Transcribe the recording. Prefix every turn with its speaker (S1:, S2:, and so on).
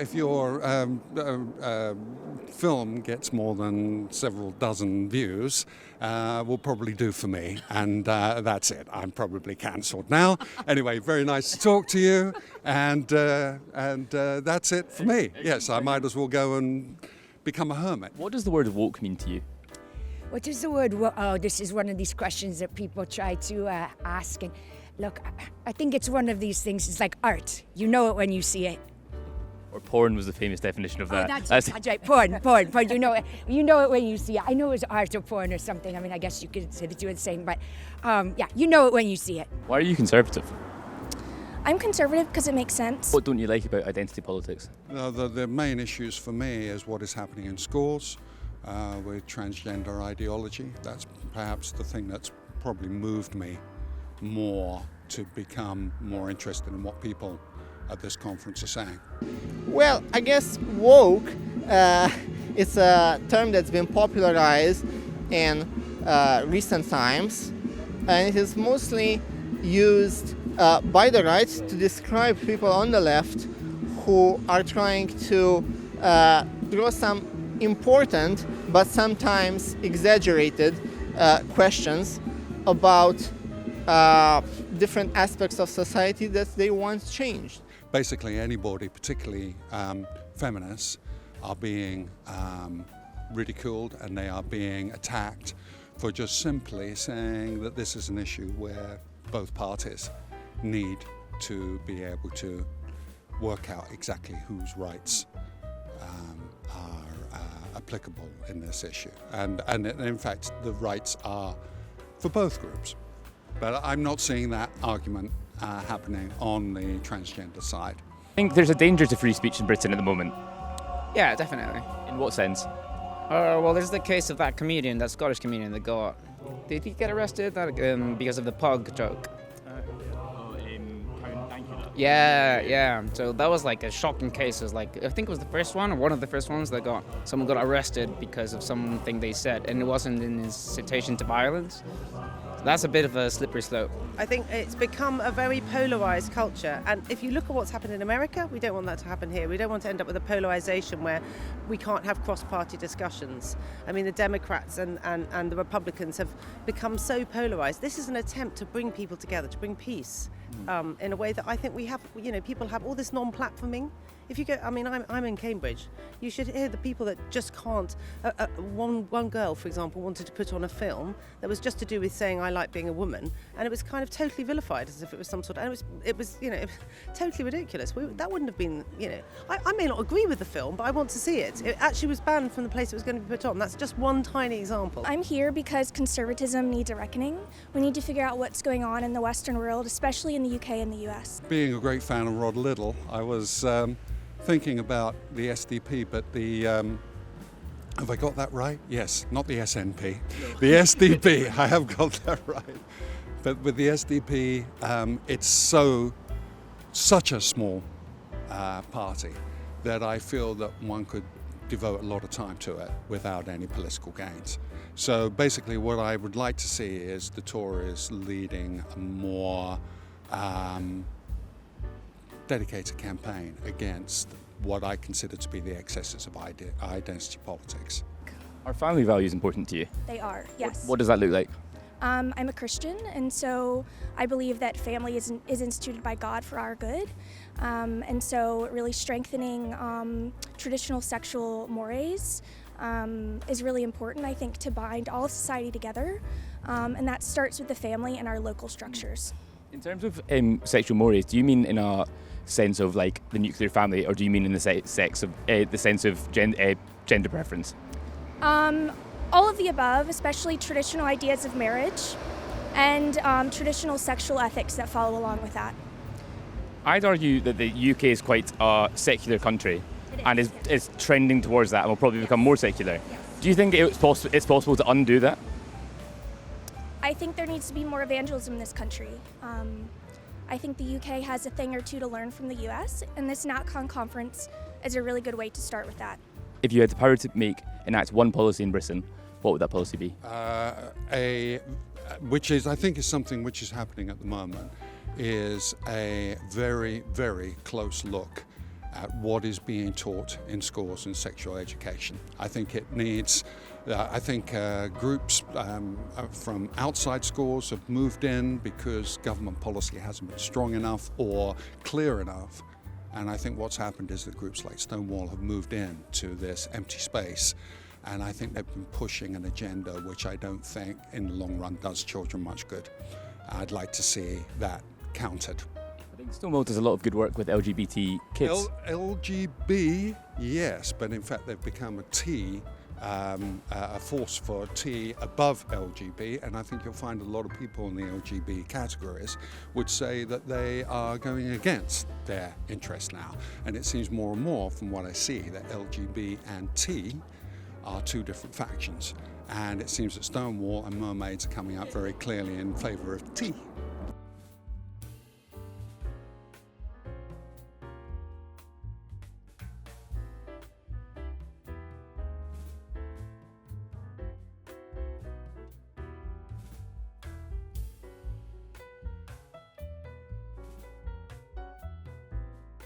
S1: If your film gets more than several dozen views, will probably do for me, and that's it. I'm probably cancelled now. Anyway, very nice to talk to you, and that's it for me. Yes, I might as well go and become a hermit.
S2: What does the word woke mean to you?
S3: What is the word? Oh, this is one of these questions that people try to ask. And look, I think it's one of these things. It's like art. You know it when you see it.
S2: Or porn was the famous definition of that.
S3: Oh, that's right. Porn. You know it when you see it. I know it's art or porn or something. I mean, I guess you could say the two are the same, but yeah, you know it when you see it.
S2: Why are you conservative?
S4: I'm conservative because it makes sense.
S2: What don't you like about identity politics?
S1: The main issues for me is what is happening in schools with transgender ideology. That's perhaps the thing that's probably moved me more to become more interested in what people at this conference are saying.
S5: Well, I guess woke, it's a term that's been popularized in recent times, and it is mostly used by the right to describe people on the left who are trying to draw some important but sometimes exaggerated questions about different aspects of society that they want changed.
S1: Basically, anybody, particularly feminists, are being ridiculed and they are being attacked for just simply saying that this is an issue where both parties need to be able to work out exactly whose rights are applicable in this issue. And in fact, the rights are for both groups. But I'm not seeing that argument happening on the transgender side.
S2: I think there's a danger to free speech in Britain at the moment.
S6: Yeah, definitely.
S2: In what sense?
S6: Well, there's the case of that comedian, that Scottish comedian that got... Did he get arrested because of the pug joke? Yeah. So that was like a shocking case. It was like, I think it was the first one, or one of the first ones that someone got arrested because of something they said, and it wasn't in incitation to violence. So that's a bit of a slippery slope.
S7: I think it's become a very polarized culture, and if you look at what's happened in America, we don't want that to happen here. We don't want to end up with a polarization where we can't have cross-party discussions. I mean, the Democrats and the Republicans have become so polarized. This is an attempt to bring people together, to bring peace in a way that I think we have. You know, people have all this non-platforming. If you go, I mean, I'm in Cambridge. You should hear the people that just can't. One girl, for example, wanted to put on a film that was just to do with saying I like being a woman, and it was kind of totally vilified as if it was some sort of. And it was totally ridiculous. That wouldn't have been, I may not agree with the film, but I want to see it. It actually was banned from the place it was going to be put on. That's just one tiny example.
S4: I'm here because conservatism needs a reckoning. We need to figure out what's going on in the Western world, especially in the UK and the US.
S1: Being a great fan of Rod Liddell, I was thinking about the SDP, but the, have I got that right? Yes, not the SNP, the SDP, I have got that right. But with the SDP, it's such a small party that I feel that one could devote a lot of time to it without any political gains. So basically what I would like to see is the Tories leading a more dedicated campaign against what I consider to be the excesses of identity politics.
S2: Are family values important to you?
S4: They are, yes.
S2: What does that look like?
S4: I'm a Christian, and so I believe that family is instituted by God for our good. And so really strengthening traditional sexual mores is really important, I think, to bind all of society together. And that starts with the family and our local structures.
S2: In terms of sexual mores, do you mean in a sense of like the nuclear family, or do you mean in the sense of gender preference?
S4: All of the above, especially traditional ideas of marriage and traditional sexual ethics that follow along with that.
S2: I'd argue that the UK is quite a secular country and is trending towards that and will probably become more secular.
S4: Yes.
S2: Do you think it's possible to undo that?
S4: I think there needs to be more evangelism in this country. I think the UK has a thing or two to learn from the US, and this NatCon conference is a really good way to start with that.
S2: If you had the power to enact one policy in Britain, what would that policy be?
S1: Which is, I think, is something which is happening at the moment, is a very, very close look at what is being taught in schools in sexual education. I think it needs, groups from outside schools have moved in because government policy hasn't been strong enough or clear enough. And I think what's happened is that groups like Stonewall have moved in to this empty space. And I think they've been pushing an agenda which I don't think in the long run does children much good. I'd like to see that countered.
S2: I think Stonewall does a lot of good work with LGBT kids.
S1: LGB, yes, but in fact they've become a T, a force for T above LGB, and I think you'll find a lot of people in the LGB categories would say that they are going against their interests now. And it seems more and more from what I see that LGB and T are two different factions. And it seems that Stonewall and Mermaids are coming out very clearly in favour of T.